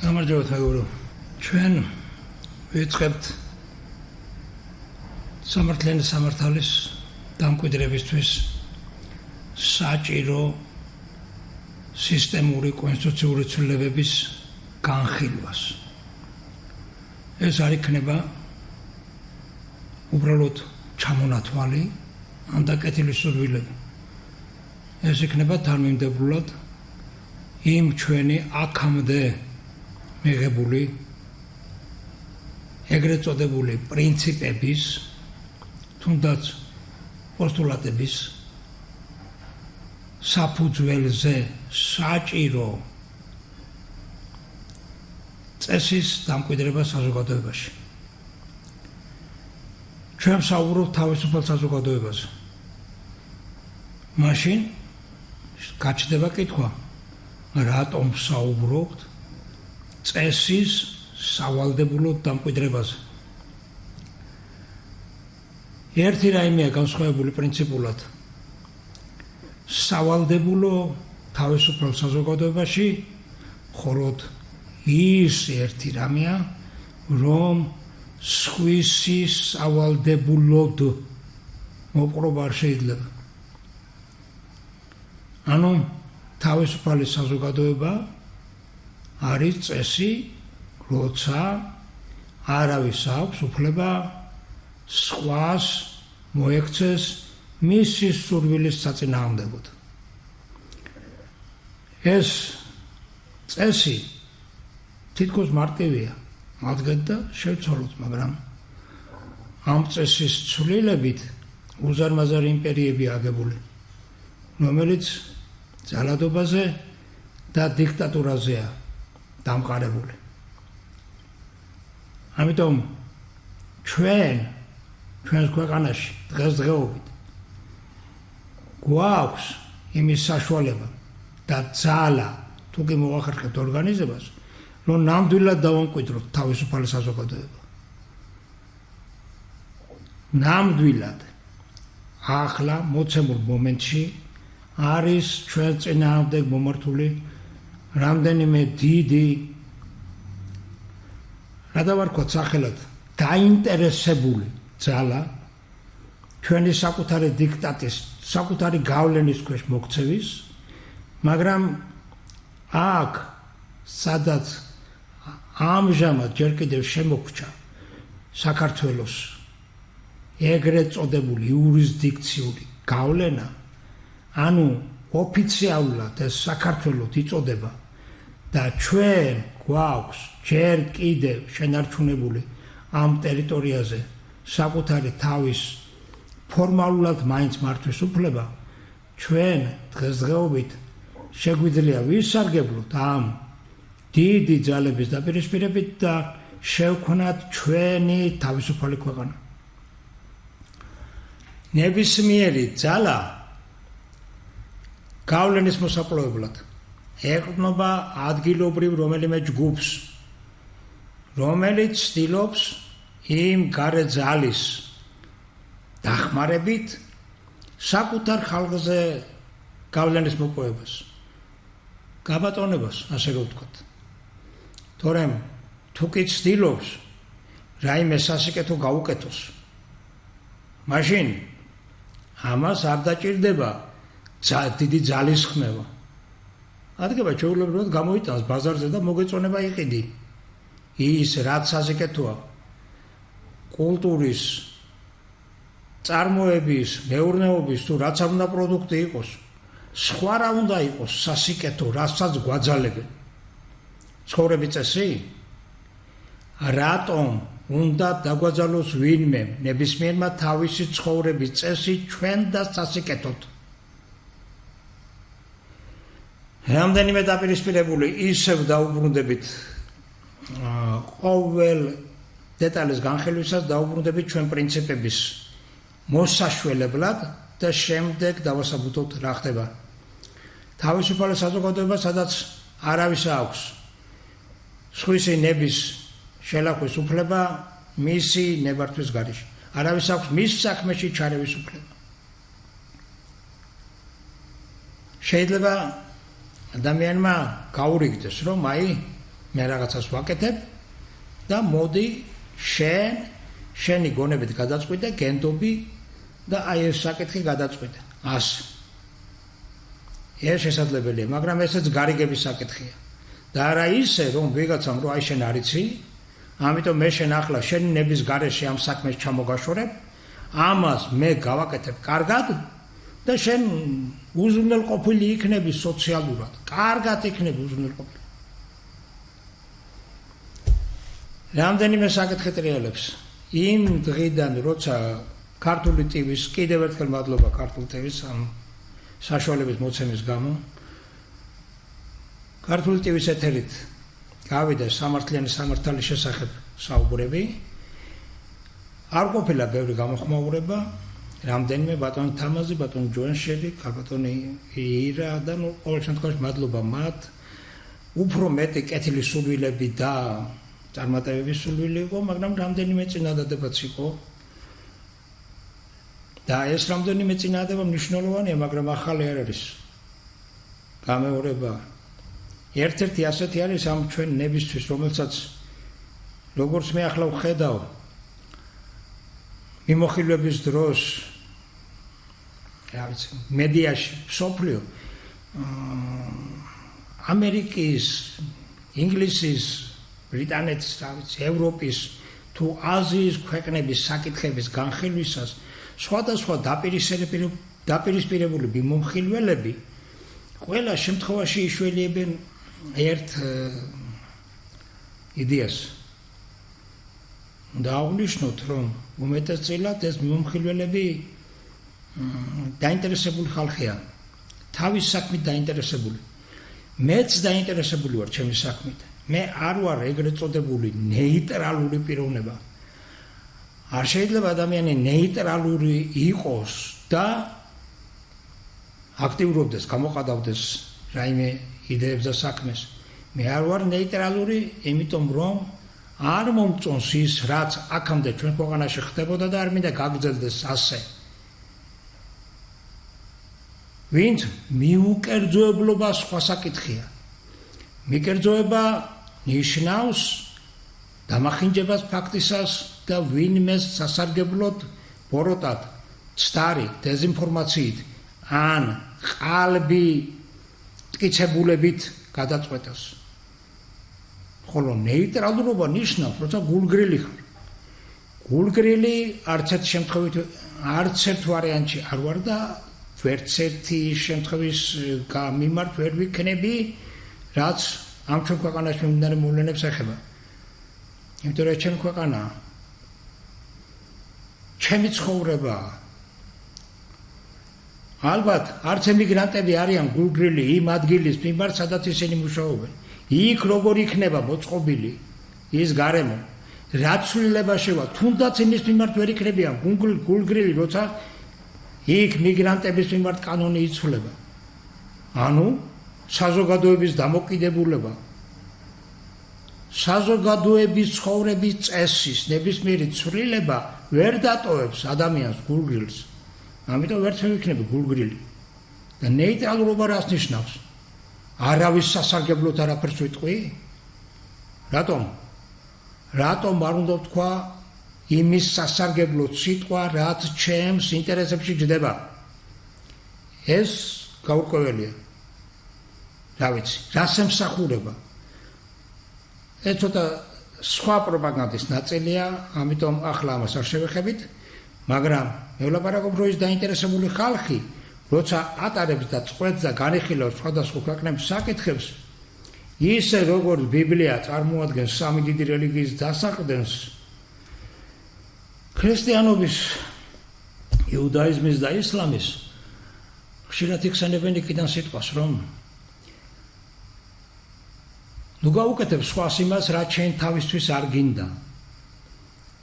გამარჯობა მეგობრო. ჩვენ ვიწყებთ სამართლიანი სამართალის დამკვიდრებისთვის საჭირო სისტემური კონსტიტუციური ცვლილებების განხილვას. ეს არ იქნება უბრალოდ ჩამონათვალი ან დაკეტილი სურვილები. ეს იქნება თანმიმდევრულად იმ ჩვენი აქამდე მიღებული ეგრეთ წოდებული პრინციპების თუნდაც პოსტულატების საფუძველზე საჭირო წესის დამკვიდრება საზოგადოებაში. ჩვენ ვსაუბრობთ თავისუფალ საზოგადოებაზე. მაშინ გაჩნდება კითხვა, რატომ ვსაუბრობთ წესის სავალდებულო დამკვიდრებაზე. ერთი რაიმეა განსხვავებული პრინციპულად. სავალდებულო თავისუფალ საზოგადოებაში მხოლოდ ის ერთი რამეა, რომ სხვისი სავალდებულოდ მოპყრობა არ შეიძლება. ანუ თავისუფალი საზოგადოება არის წესი, როცა არავის აქვს უფლება სხვას მოექცეს მისი სურვილის საწინააღმდეგოდ. ეს წესი თითქოს მარტივია, მადგეთ და შევცვალოთ, მაგრამ ამ წესის ცვლილებით უზარმაზარი იმპერიები აგებული, რომელიც ძალადობაზე და დიქტატურაზეა დამყარებული. ამიტომ ჩვენს ქვეყანაში დღესდღეობით გვაქვს იმის საშუალება და ძალა თუ კი მოახერხებთ ორგანიზებას, რომ ნამდვილად დავამკვიდროთ თავისუფალი საზოგადოება. ნამდვილად ახლა მოცემულ მომენტში არის ჩვენ წინააღმდეგ მომართული რამდენიმე დიდი, რა დავარქვათ სახელად, დაინტერესებული ძალა ჩვენი საკუთარი დიქტატის, საკუთარი გავლენის ქვეშ მოქცევის, მაგრამ აქ, სადაც ამჟამად ჯერ კიდევ შემოგვჭა საქართველოს ეგრეთ წოდებული იურისდიქციული გავლენა, ანუ ოფიციალურად ეს საქართველოს იწოდება და ჩვენ გვაქვს ჯერ კიდევ შენარჩუნებული ამ ტერიტორიაზე საკუთარი თავის ფორმალურად მაინც მართვის უფლება, ჩვენ დღესდღეობით შეგვიძლია ვისარგებლოთ ამ დიდი ძალების დაპირისპირებით და შევქმნათ ჩვენი თავისუფალი ქვეყანა. ნებისმიერი ძალა გავლენის მოსაპლეებლად ეყრდნობა ადგილობრივ რომელიმე ჯგუფს, რომელიც ცდილობს იმ გარე ძალის დახმარებით საკუთარ ხალხზე გავლენის მოპოვებას, გაბატონებას, ასე გავთქვათ. თორემ თუ კი ცდილობს რაიმე სასიკეთო გაუკეთოს, მაშინ ამას არ დაჭირდება დიდი ძალის ხმევა. ადგება ჩვეულებრივად გამოიტანს ბაზარზე და მოგეწონება იყიდი. ის რაც სასიკეთოა კულტურის, წარმოების, მეურნეობის თუ რაც უნდა პროდუქტი იყოს, სხვა რა უნდა იყოს სასიკეთო, რასაც გვაძალებენ. ცხოვრების წესი? რატომ უნდა დაგვაძალოს ვინმე ნებისმიერმა თავისი ცხოვრების წესი ჩვენ და სასიკეთოდ? რამდენიმე დაპირისპირებული ისევ დაუბრუნდებით ყოველ დეტალის განხილვისას დაუბრუნდებით ჩვენ პრინციპების მოსაშველებლად და შემდეგ დავასაბუთოთ რა ხდება. თავისუფალი საზოგადოება, სადაც არავის აქვს სხვისი ნების შელახვის უფლება მისი ნებართვის გარეშე. არავის აქვს მის საქმეში ჩარევის უფლება. შეიძლება ადამიანმა გაურიგდეს, რომ აი მე რაღაცას ვაკეთებ და მოდი შენი გონებით გადაწყვიტე, გენდობი და აი ეს საკითხი გადაწყვიტე. ასე. ეს შესაძლებელია, მაგრამ ესეც გარიგების საკითხია. და არა ისე, რომ ვიღაცამ რომ აი შენ არიცი, ამიტომ მე შენ ახლა შენი ნების გარეშე ამ საქმეს ჩამოგაშორებ, ამას მე გავაკეთებ კარგად და შენ უზრუნველყოფილი იქნები სოციალურად. კარგად იქნები უზრუნველყოფილი. რამდენიმე საკითხი ტრიალებს. იმ დღიდან, როცა ქართული ტივის, კიდევ ერთხელ მადლობა ქართული ტივის ამ საშუალების მოცემის გამო. ქართული ტივის ეთერით გავიდა სამართლიანი სამართალის შესახებ საუბრები. არ ყოფილა ბევრი გამოხმაურება, რამდენიმე ბატონი თამაზი, ბატონი ჯოანშვილი, ბატონი ირა და ყოველ შემთხვევაში მადლობა მათ. უფრო მეტი კეთილი სულვილები და წარმატებების სულვილი იყო, მაგრამ რამდენიმე წინადადებაც იყო. და ეს რამდენიმე წინადადება მნიშვნელოვანია, მაგრამ ახალი არ არის. გამეორება ერთ-ერთი ასეთი არის ამ ჩვენ ნებისთვის, რომელსაც როგორც მე ახლა ვხედავ მიმოხილვების დროს რა ვიცი, მედიაში, მსოფლიო ამერიკის, ინგლისის, ბრიტანეთის, რა ვიცი, ევროპის თუ აზიის ქვეყნების საკითხების განხილვისას სხვადასხვა დაპირისპირებული მიმოხილველები ყველა შემთხვევაში იშველიებენ ერთ იდეას. და აღნიშნოთ, რომ უმეტესწილად ეს მიმოხილველები დაინტერესებული ხალხია. თავის საქმით დაინტერესებული. მეც დაინტერესებული ვარ ჩემი საქმით. მე არ ვარ ეგრეთ წოდებული ნეიტრალური პიროვნება. არ შეიძლება ადამიანი ნეიტრალური იყოს და აქტიურობდეს, გამოყადავდეს რაიმე იდეებს და საქმეს. მე არ ვარ ნეიტრალური, იმიტომ რომ არ მომწონს ის, რაც აქამდე ჩვენ ქვეყანაში ხდებოდა და არ მინდა გაგრძელდეს ასე. ვინც მიუკერძოებლობა სხვა საკითხია. მიკერძოება ნიშნავს დამახინჯებას ფაქტისას და ვინმეს სასარგებლოდ ბოროტად, ცდარი, დეზინფორმაციით ან ყალბი მტკიცებულებით გადაწყვეტას. ხოლო ნეიტრალურობა ნიშნავს, როცა გულგრილი ხარ. გულგრილი არც ერთ შემთხვევით, არც ერთ ვარიანტში არ ვარ და ვერც ერთი შემთხვევის მიმართ ვერ ვიქნები, რაც ამ ჩვენ ქვეყანაში მიმდინარე მოვლენებს ეხება. იმიტომ რომ ჩემი ქვეყანა ჩემი ცხოვრებაა. ალბათ არც ემიგრანტები არიან გულგრილი იმ ადგილის მიმართ, სადაც ისინი მუშაობენ. იქ როგორ იქნება მოწყობილი ის გარემო, რაც ცვლილება შევა, თუნდაც იმის მიმართ ვერ იქნებიან გულგრილი, როცა იქ მიგრანტების მიმართ კანონი იცვლება. ანუ საზოგადოების დამოკიდებულება, საზოგადოების ცხოვრების წესის ნებისმიერი ცვლილება ვერ დატოვებს ადამიანს გულგრილს. ამიტომ ვერც მივიქნები გულგრილი. და ნეიტრალურობა რას ნიშნავს? არავის სასარგებლოდ არაფერს ვიტყვი? რატომ? რატომ არ უნდა ვთქვა იმის სასარგებლოდ სიტყვა, რაც ჩემს ინტერესებში ჯდება? ეს გაურკვეველია. რა ვიცი, რას ემსახურება? ეს ცოტა სხვა პროპაგანდის ნაწილია, ამიტომ ახლა ამას არ შევეხებით, მაგრამ მე ვლაპარაკობ, რომ ის დაინტერესებული ხალხი, როცა ატარებს და წყვეტს და განიხილავს სხვადასხვა ქვეყნების საკითხებს, ისე როგორც ბიბლია წარმოადგენს სამი დიდი რელიგიის დასაყრდენს, ქრისტიანობის, იუდაიზმის და ისლამის, ხშირად იხსენებენ იქიდან სიტყვას, რომ ნუ გაუკეთებ სხვას იმას, რაც შენ თავისთვის არ გინდა.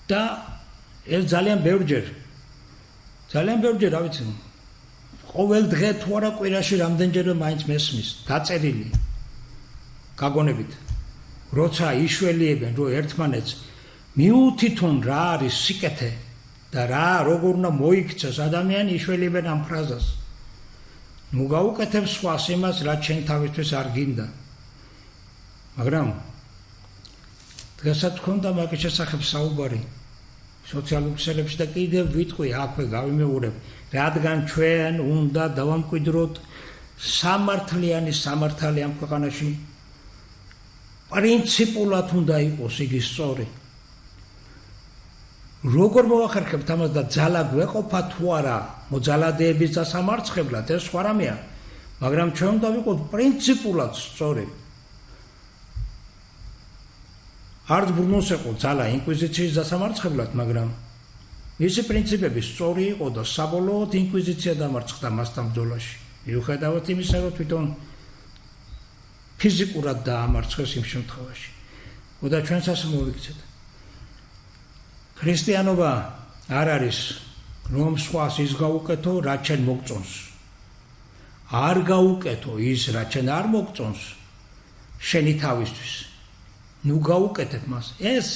და ეს ძალიან ბევრჯერ, რა ვიცი, ყოველ დღე თუ არა კვირაში რამდენჯერმე მაინც მესმის, დაწერილი, გაგონებით, როცა იშველიებენ, რომ ერთმანეთს მიუთითონ რა არის სიკეთე და როგორ უნდა მოიქცეს ადამიანი, იშველიებენ ამ ფრაზას. ნუ გაუკეთებ სხვას იმას, რაც შენ თავისთვის არ გინდა. მაგრამ დღესაც გქონდა მაგის შესახებ საუბარი სოციალურ ქსელებში და კიდევ ვიტყვი აქვე გავიმეორებ, რადგან ჩვენ უნდა დავამკვიდროთ სამართლიანი სამართალი ამ ქვეყანაში პრინციპულად უნდა იყოს იგი სწორი. როგორ მოახერხებთ ამას და ძალა გვეყოფა თუ არა მოძალადეების დასამარცხებლად, ეს სხვა რამეა, მაგრამ ჩვენ უნდა ვიყოთ პრინციპულად სწორი. არც ბრუნოს ეყო ძალა ინკვიზიციის დასამარცხებლად, მაგრამ მისი პრინციპები სწორი იყო და საბოლოოდ ინკვიზიცია დამარცხდა მასთან ბრძოლაში. მიუხედავად იმისა, რომ თვითონ ფიზიკურად დაამარცხეს იმ შემთხვევაში. და ჩვენც ასე მოვიქცეთ. ქრისტიანობა არ არის რომ სხვას ის გაუკეთო, რაც შენ მოგწონს. არ გაუკეთო ის, რაც შენ არ მოგწონს შენი თავისთვის. ნუ გაუკეთებ მას. ეს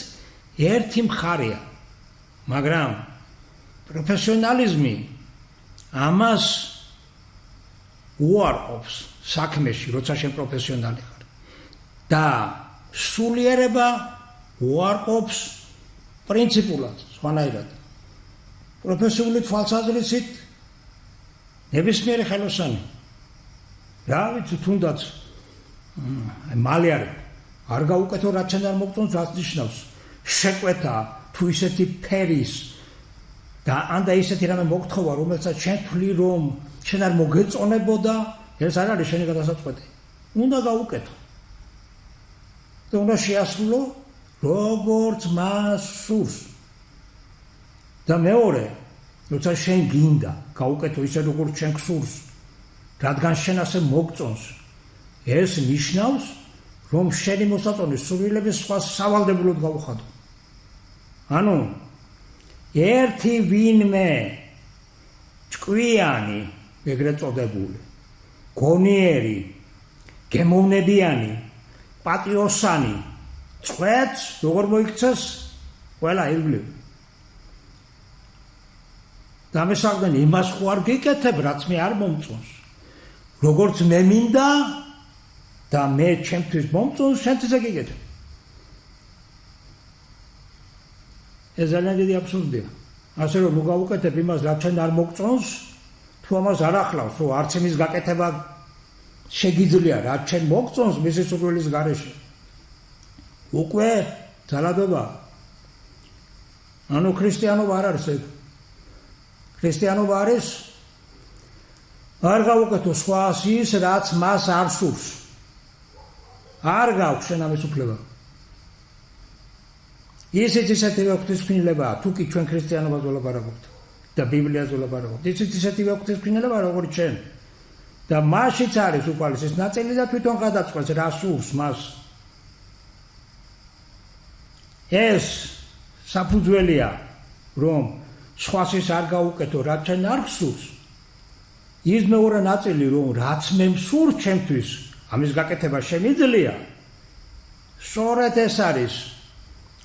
ერთი მხარეა. მაგრამ პროფესიონალიზმი ამას უარყოფს საქმეში, როცა შენ პროფესიონალი ხარ. და სულიერება უარყოფს პრინციპულად, სხვანაირად. პროფესიული თვალსაზრისით ნებისმიერი ხელოსანი. რა ვიცი, თუნდაც მალე არ გაუკეთო, რაც შენ არ მოგწონს, რაც ნიშნავს შეკვეთა თუ ისეთი ფერის და ან და ისეთი რამე მოგთხოვა, რომელსაც შენ თვლი რომ შენ არ მოგეწონებოდა, ეს არ არის შენი გადასაწყვეტი. უნდა გაუკეთო. და უნდა შეასრულო როგორც მას სურს. და მეორე, როცა შენ გინდა გაუკეთო ისე როგორც შენ გსურს, რადგან შენ ასე მოგწონს, ეს ნიშნავს რომ შენი მოსაწონი სურვილები სხვა სავალდებულოდ გაუხადო. ანუ ერთი ვინმე ჭკვიანი, ეგრეთ წოდებული, გონიერი, გემოვნებიანი, პატიოსანი, წვეთს როგორ მოიქცეს ყველა ირგვლივ. და მე საგდენ იმას ხო არ გიკეთებ, რაც მე არ მომწონს. როგორც მე მინდა და მე ჩემთვის მომწონს, შენთვის ეგიკეთებ. ეს ძალიან დიდი აბსურდია. ასე რომ მოგაუკეთებ იმას, რაც შენ არ მოგწონს, თუ ამას არ ახლავს, რომ არც იმის გაკეთება შეგიძლია, რაც შენ მოგწონს მისი სურვილის გარეშე. უკვე ძალადობა. ანუ ქრისტიანობა არ არის ეგ. ქრისტიანობა არის არ გაუკეთო სხვას ის, რაც მას არ სურს. არ გაქვს შენ ამის უფლება. ისიც ისეთივე ღვთისმშობლებაა, თუ კი ჩვენ ქრისტიანობას ვლაპარაკობთ და ბიბლიას ვლაპარაკობთ. ისიც ისეთივე ღვთისმშობლებაა, როგორც ჩვენ. და მასშიც არის უყალისის ნაწილი და თვითონ გადაწყვეტს რა სურს მას. ეს საფუძველია, რომ სხვას ის არ გაუკეთო, რაც შენ არ გსურს. ის მეორე ნაწილი, რომ რაც მე მსურს ჩემთვის, ამის გაკეთება შემიძლია. სწორედ ეს არის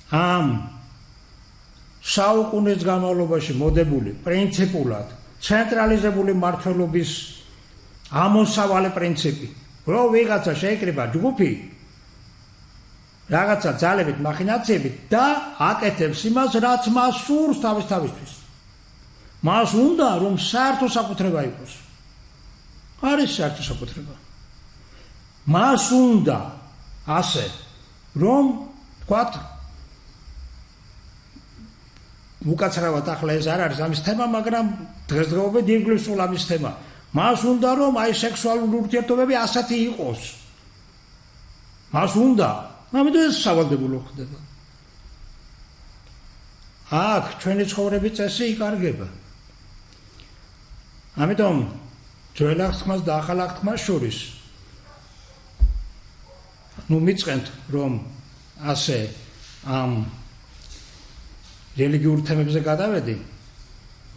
ამ საუკუნის განმავლობაში მოდებული პრინციპულად ცენტრალიზებული მმართველობის ამოსავალი პრინციპი, რომ ვიღაცა შეიკრიბა ჯგუფი რაღაცა ძალებით, მახინაციებით და აკეთებს იმას, რაც მას სურს თავისთვის. მას უნდა რომ საერთო საკუთრება იყოს. არის საერთო საკუთრება. მას უნდა ასე რომ ვთქვათ, უკაცრავად ახლა ეს არ არის ამის თემა, მაგრამ დღესდღეობით ირგვლივ სულ ამის თემა. მას უნდა რომ აი სექსუალური ურთიერთობები ასეთი იყოს. მას უნდა, ამიტომ ეს სავალდებულო ხდება. აქ ჩვენი ცხოვრების წესი იკარგება. ამიტომ ძველ აღთქმას და ახალ აღთქმას შორის მიწყენთ რომ ასე ამ რელიგიურ თემებზე გადავედი,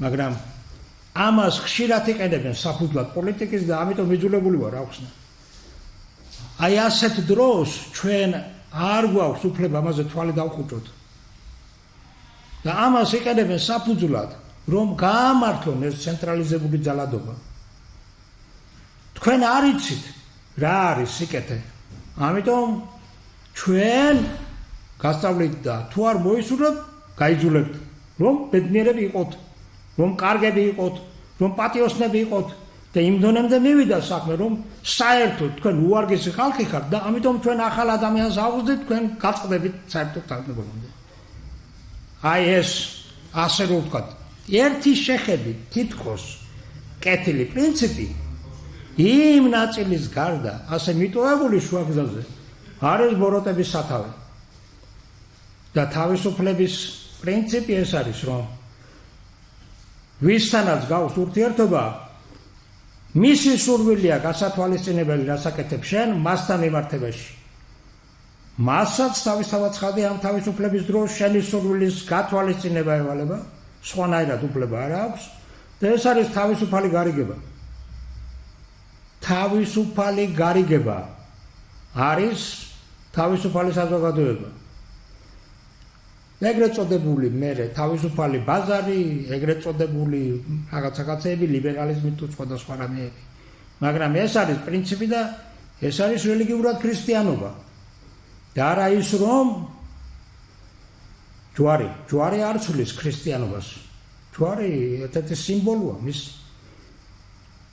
მაგრამ ამას ხშირად იყენებენ საფუძვლად პოლიტიკის და ამიტომ იძულებული ვარ აუხსნა. აი ასეთ დროს ჩვენ არ გვაქვს უფლება ამაზე თვალი დავხუჭოთ. და ამას იყენებენ საფუძვლად, რომ გაამართლონ ეს ცენტრალიზებული ძალადობა. თქვენ არ იცით რა არის სიკეთე. ამიტომ ჩვენ გასწავლით და თუ არ მოისურვებთ, გაიძულებთ, რომ ბედნიერები იყოთ, რომ კარგები იყოთ, რომ პატიოსნები იყოთ და იმ დონემდე მივიდა საქმე, რომ საერთოდ თქვენ უარგესი ხალხი ხართ და ამიტომ თქვენ ახალ ადამიანს აღვზდით, თქვენ გაწყდებით საერთოდ თანამდებობამდე. აი ეს ასე რომ ვთქვათ, ერთი შეხედვით თითქოს კეთილი პრინციპი იმ ნაწილის გარდა ასე მიტოვებული შუაგზაზე არის ბოროტების სათავე. და თავისუფლების პრინციპი ეს არის, რომ ვისთანაც გავს ურთიერთობა, მისი სურვილია გასათვალისწინებელი რასაკეთებ შენ მასთან მიმართებაში. მასაც თავისთავად ცხადია ამ თავისუფლების დროს შენი სურვილის გათვალისწინება ევალება, სხვანაირად უფლება არ აქვს და ეს არის თავისუფალი გარიგება. თავისუფალი გარიგება არის თავისუფალი საზოგადოება. ეგრეთ წოდებული მერე თავისუფალი ბაზარი, ეგრეთ წოდებული რაღაცაკაცები, ლიბერალიზმი თუ სხვადასხვა რამეები. მაგრამ ეს არის პრინციპი და ეს არის რელიგიურად ქრისტიანობა. და არა ის, რომ ჯვარი არ ცვლის ქრისტიანობას. ჯვარი ერთ-ერთი სიმბოლოა მის.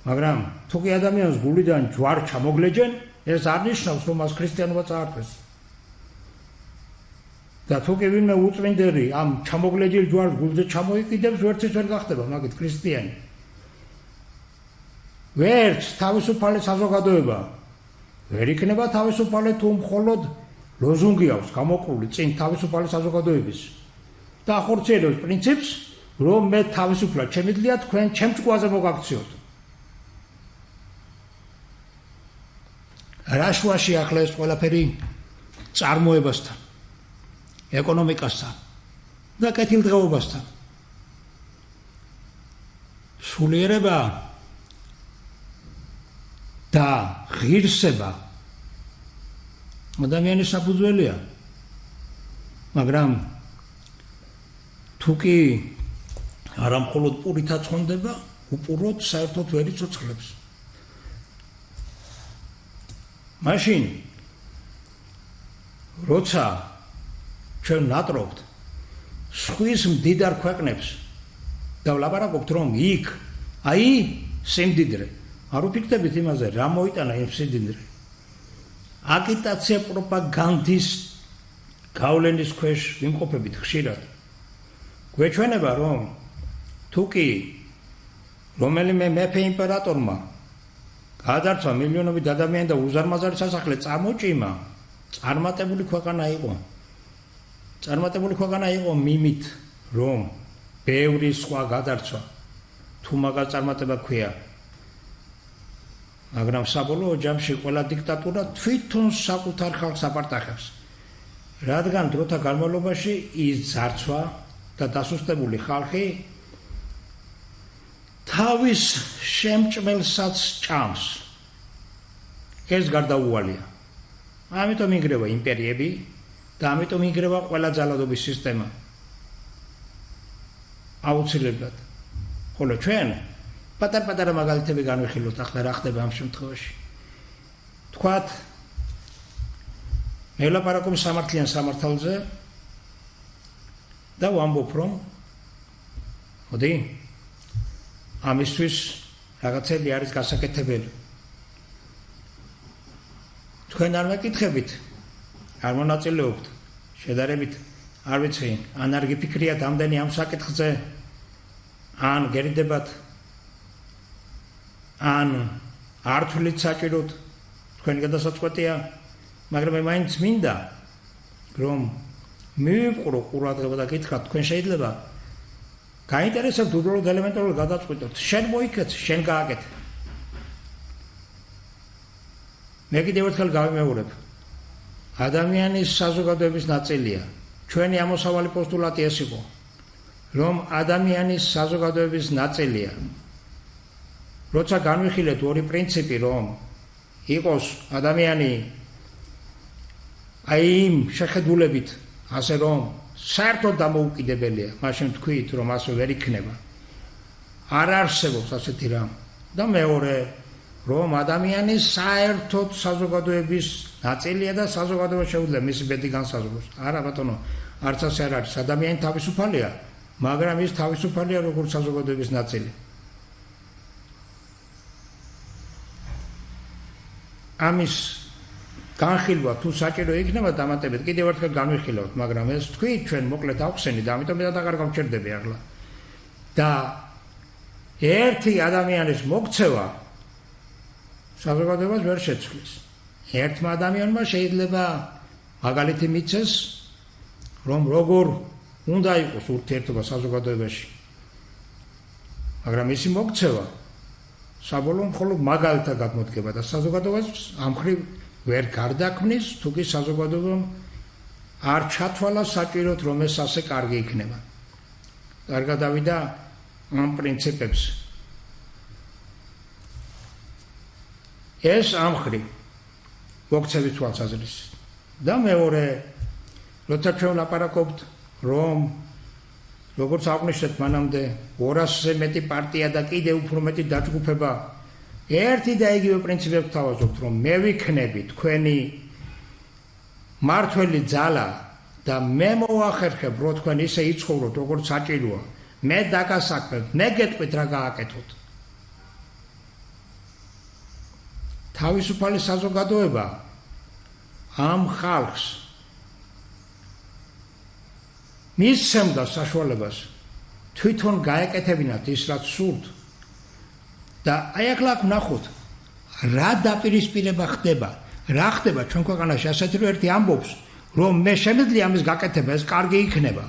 მაგრამ თუ კი ადამიანს გულიდან ჯვარ ჩამოგლეჯენ, ეს არ ნიშნავს, რომ მას ქრისტიანობა წაართვეს. და თუ კი ვინმე უწმინდელი ამ ჩამოგლეჯილ ჯვარს გულზე ჩამოიკიდებს, ვერციც ვერ გახდება მაგით ქრისტიანი. ვერც თავისუფალი საზოგადოება ვერ იქნება თავისუფალი, თუ მხოლოდ ლოზუნგი აქვს გამოყრული წინ თავისუფალი საზოგადოების და ახორციელებს პრინციპს, რომ მე თავისუფლად შემიძლია თქვენ ჩემ ჭკუაზე მოგაქციოთ. რა შუაში ახლა ეს ყველაფერი წარმოებასთან, ეკონომიკასთან და კეთილდღეობასთან. სულიერება და ღირსება ადამიანის საფუძველია, მაგრამ თუ კი არა მხოლოდ პურითაც ხონდება, უპურად საერთოდ ვერ იცოცხლებს. მაშინ როცა ჩვენ ნატრობთ სხვის მდიდარ ქვეყნებს და ვლაპარაკობთ, რომ იქ აი სიმდიდრე, არ უფიქრდებით იმაზე, რა მოიტანა იმ სიმდიდრე. აგიტაცია პროპაგანდის გავლენის ქვეშ ვიმყოფებით ხშირად. გვეჩვენება, რომ თუ კი რომელიმე მეფე იმპერატორმა გადარჩა მილიონობით ადამიანი და უზარმაზარი სასახლე წამოჭიმა, წარმატებული ქვეყანა იყო. წარმატებული ქვეყანა იყო მიმით, რომ ბევრი სხვა გადარჩა, თუ მაგას წარმატება ქვია. მაგრამ საბოლოო ჯამში ყველა დიქტატურა თვითონ საკუთარ ხალხს აპარტახებს, რადგან დროთა განმავლობაში ის ძარცვა და დასუსტებული ხალხი თავის შემჭმელსაც ჭამს. ეს გარდაუვალია. ამიტომ იგრევა იმპერიები და ამიტომ იგრევა ყველა ძალადობის სისტემა. აუცილებლად. ხოლო ჩვენ პატარ-პატარა მაგალითები განვიხილოთ, ახლა რა ხდება ამ შემთხვევაში. თქვათ, მე ვლაპარაკობ სამართლიან სამართალზე და ვამბობ, რომ მოდი, ამისთვის რაღაცები არის გასაკეთებელი. თქვენ არ მეკითხებით, არ მონაწილეობთ, შედარებით, არ ვიცი, ან არ გიფიქრიათ ამდენი ამ საკითხზე, ან გერიდებათ, ან არ თვლით საჭიროდ, თქვენი გადასაწყვეტია, მაგრამ მე მაინც მინდა, რომ მივიყურო ყურადღება და გითხრათ, თქვენ შეიძლება გაინტერესებთ უბრალოდ ელემენტარულად გადაწყვეტოთ, შენ მოიქეც, შენ გააკეთე. მე კიდევ ერთხელ გავიმეორებ, ადამიანის საზოგადოების ნაწილია. ჩვენი ამოსავალი პოსტულატი ეს იყო, რომ ადამიანის საზოგადოების ნაწილია. როცა განვიხილეთ ორი პრინციპი, რომ იყოს ადამიანი აი იმ შეხედულებით, ასე რომ საერთოდ დამოუკიდებელია, მაშინ თქვით, რომ ასე ვერ იქნება. არ არსებობს ასეთი რამ. და მეორე, რომ ადამიანის საერთოდ საზოგადოების ნაწილია და საზოგადოება შეუძლია მისი ბედი განსაზღვროს. არა ბატონო, არც ასე არ არის. ადამიანი თავისუფალია, მაგრამ ის თავისუფალია როგორც საზოგადოების ნაწილი. ამის განხილვა თუ საჭირო იქნება დამატებით კიდევ ერთხელ განვიხილავთ, მაგრამ ეს თქვი ჩვენ მოკლედ ავხსენით და ამიტომ მეტად აღარ გავჩერდები ახლა. და ერთი ადამიანის მოქცევა საზოგადოებას ვერ შეცვლის. ერთმა ადამიანმა შეიძლება მაგალითი მიცეს, რომ როგორ უნდა იყოს ურთიერთობა საზოგადოებაში. მაგრამ ისი მოქცევა საბოლოო მხოლოდ მაგალითად გამოდგება და საზოგადოებას ამ მხრივ ვერ გარდაქმნის, თუ კი საზოგადოებამ არ ჩათვალა საჭიროდ, რომ ეს ასე კარგი იქნება. არ გადავიდა ამ პრინციპებს. ეს ამ მხრივ მოქცევის თვალსაზრისით. და მეორე, როცა ჩვენ ვლაპარაკობთ, რომ როგორც აღნიშნეთ მანამდე 200-ზე მეტი პარტია და კიდევ უფრო მეტი დაჯგუფება ერთი და იგივე პრინციპებს თავაზობთ, რომ მე ვიქნები თქვენი მართველი ძალა და მე მოვახერხებ, რომ თქვენ ისე იცხოვროთ, როგორც საჭიროა. მე დაგასაქმებთ, მე გეტყვით რა გააკეთოთ. თავისუფალი საზოგადოება ამ ხალხს მისცემდა საშუალებას თვითონ გაეკეთებინათ ის რაც სურთ და აი ახლა აქ ვნახოთ რა დაპირისპირება ხდება, რა ხდება ჩვენ ქვეყანაში ასეთი რომ ერთი ამბობს რომ მე შემიძლია ამის გაკეთება, ეს კარგი იქნება.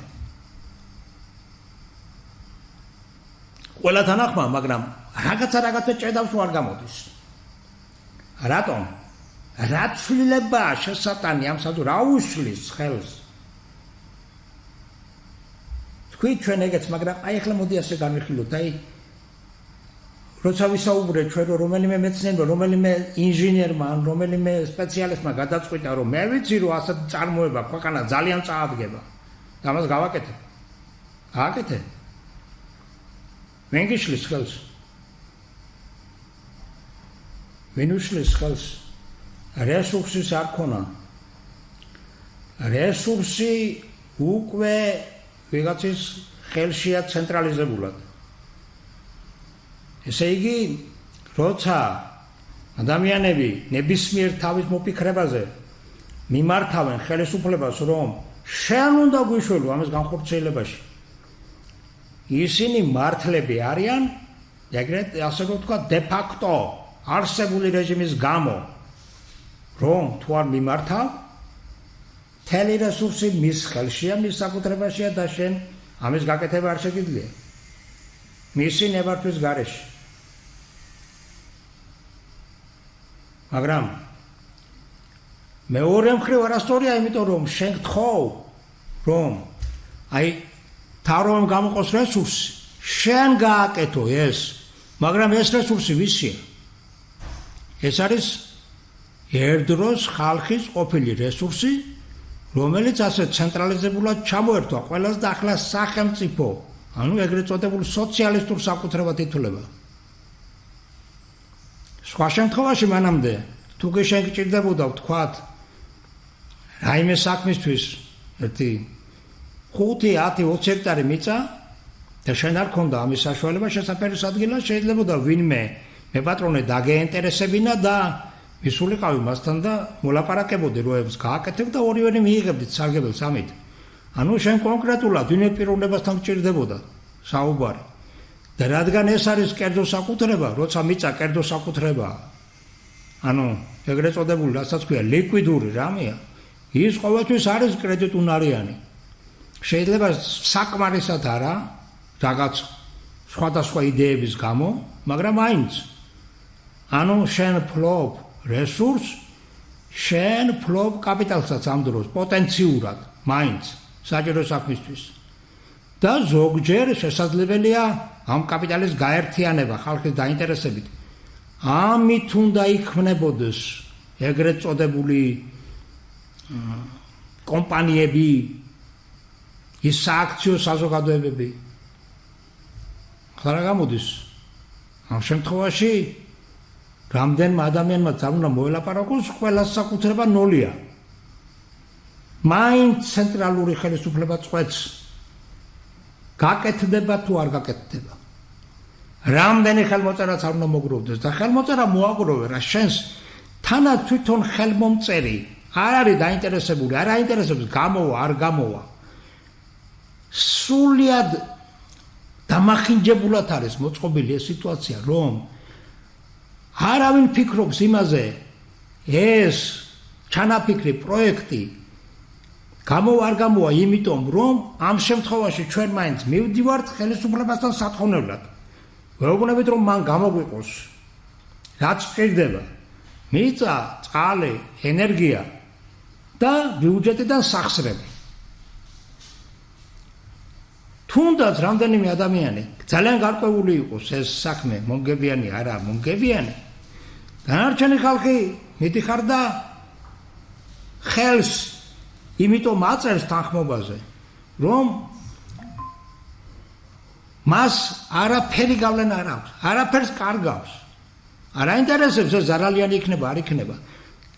ყველათან ახმა, მაგრამ რაღაცა ჭედავს არ გამოდის. რატომ? რა ცვლილებაა შესატანი ამ საზოგადოებას რა უშლის ხელს? თქვი ჩვენ ეგეც, მაგრამ აი ახლა მოდი ასე განვიხილოთ, აი როცა ვისაუბრეთ ჩვენ რომ რომელიმე მეცნიერმა, რომელიმე ინჟინერმა, ან რომელიმე სპეციალისტმა გადაწყვიტა რომ მე ვიცი რომ ასეთ წარმოება ქვეყანა ძალიან წაადგება და ამას გავაკეთებ. გააკეთე. ვინ გიშლის ხელს? ვინ უშლის ხელს? რესურსის არ ქონა. რესურსი უკვე ვიღაცის ხელშია ცენტრალიზებულად. ესე იგი, როცა ადამიანები ნებისმიერ თავის მოფიქრებაზე მიმართავენ ხელისუფლებას, რომ შენ უნდა გვიშველო ამის განხორციელებაში, ისინი მართლები არიან, ეგრეთ ასე ვთქვა, დე-ფაქტო არსებული რეჟიმის გამო, რომ თუ არ მიმართავ, მთელი რესურსი მის ხელშია, მის საკუთრებაშია და შენ ამის გაკეთება არ შეგიძლია. მისი ნებართვის გარეშე. მაგრამ მეორე მხრივ არასწორია, იმიტომ რომ შენ გთხოვ, რომ აი თავრობამ გამოყოს რესურსი, შენ გააკეთო ეს, მაგრამ ეს რესურსი ვისია? ეს არის ერთდროს ხალხის ყოფილი რესურსი, რომელიც ასე ცენტრალიზებულად ჩამოერთვა ყველას და ახლა სახელმწიფო, ანუ ეგრეთ წოდებული სოციალისტურ საკუთრებად ითვლება. სხვა შემთხვევაში მანამდე, თუ კი შენ გჭირდებოდა ვთქვათ, რაიმე საქმისთვის ერთი 5-10-20 ჰექტარი მიწა და შენ არ ქონდა ამის საშუალება შესაძლებელი ადგილას შეიძლებოდა ვინმე მეპატრონე დაგეინტერესებინა და ვისულიყავი მასთან და მოლაპარაკებოდი რომ ეს გააკეთებ და ორივენი მიიღებდით სარგებელს ამით. ანუ შენ კონკრეტულად ვინმე პიროვნებასთან გჭირდებოდა საუბარი. და რადგან ეს არის კერძო საკუთრება, როცა მიწა კერძო საკუთრებაა, ანუ ეგრეთ წოდებული რასაც ქვია ლიკვიდური რამეა, ის ყოველთვის არის კრედიტუნარიანი. შეიძლება საკმარისად არა, რაღაც სხვადასხვა იდეების გამო, მაგრამ აინც. ანუ შენ ფლობ რესურს, შენ ფლობ კაპიტალსაც ამ დროს პოტენციურად, მაინც საჭირო საქმისთვის. და ზოგჯერ შესაძლებელია ამ კაპიტალის გაერთიანება ხალხის დაინტერესებით. ამით უნდა იქმნებოდეს ეგრეთ წოდებული კომპანიები, ის სააქციო საზოგადოებები. ხარა გამოდის ამ შემთხვევაში რამდენმა ადამიანმა უნდა მოელაპარაკოს, ყველას საკუთრება ნოლია. მაინც ცენტრალური ხელისუფლება წვეთს. გაკეთდება თუ არ გაკეთდება. რამდენი ხელმოწერაც არ უნდა მოგროვდეს და ხელმოწერა მოაგროვე რა შენს თანაც თვითონ ხელმომწერი არ არის დაინტერესებული, არ აინტერესებს გამოვა, არ გამოვა. სრულიად დამახინჯებულად არის მოწყობილი ეს სიტუაცია, რომ არავინ ფიქრობს იმაზე, ეს ჩანაფიქრი პროექტი გამოვა არ გამოვა, იმიტომ რომ ამ შემთხვევაში ჩვენ მაინც მივდივართ ხელისუფლებასთან სათხოვნელად. ვეუბნებით რომ მან გამოგვიყოს რაც ჭირდება. მიწა, წყალი, ენერგია და ბიუჯეტიდან სახსრები. თუნდაც რამდენიმე ადამიანი ძალიან გარკვეული იყოს ეს საქმე, მომგებიანი არა, მომგებიანი. დანარჩენი ხალხი მიდიხარ და ხელს იმიტომ აწერს თანხმობაზე, რომ მას არაფერი გავლენა არ აქვს, არაფერს კარგავს. არ აინტერესებს ეს ზარალიანი იქნება, არ იქნება.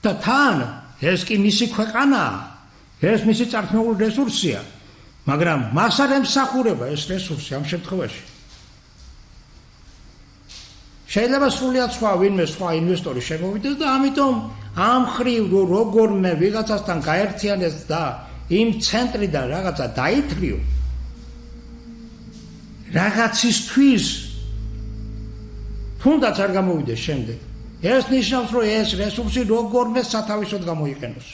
და თან ეს კი მისი ქვეყანაა, ეს მისი წართმეული რესურსია, მაგრამ მას არ ემსახურება ეს რესურსი ამ შემთხვევაში. შეიძლება სრულიად სხვა ვინმე სხვა ინვესტორი შემოვიდეს და ამიტომ ამ ხრივ როგორმე ვიღაცასთან გაერთიანეს და იმ ცენტრიდან რაღაცა დაითრიო რაღაცისთვის თუნდაც არ გამოვიდეს შემდეგ. ეს ნიშნავს, რომ ეს რესურსი როგორმე სათავისოდ გამოიყენოს.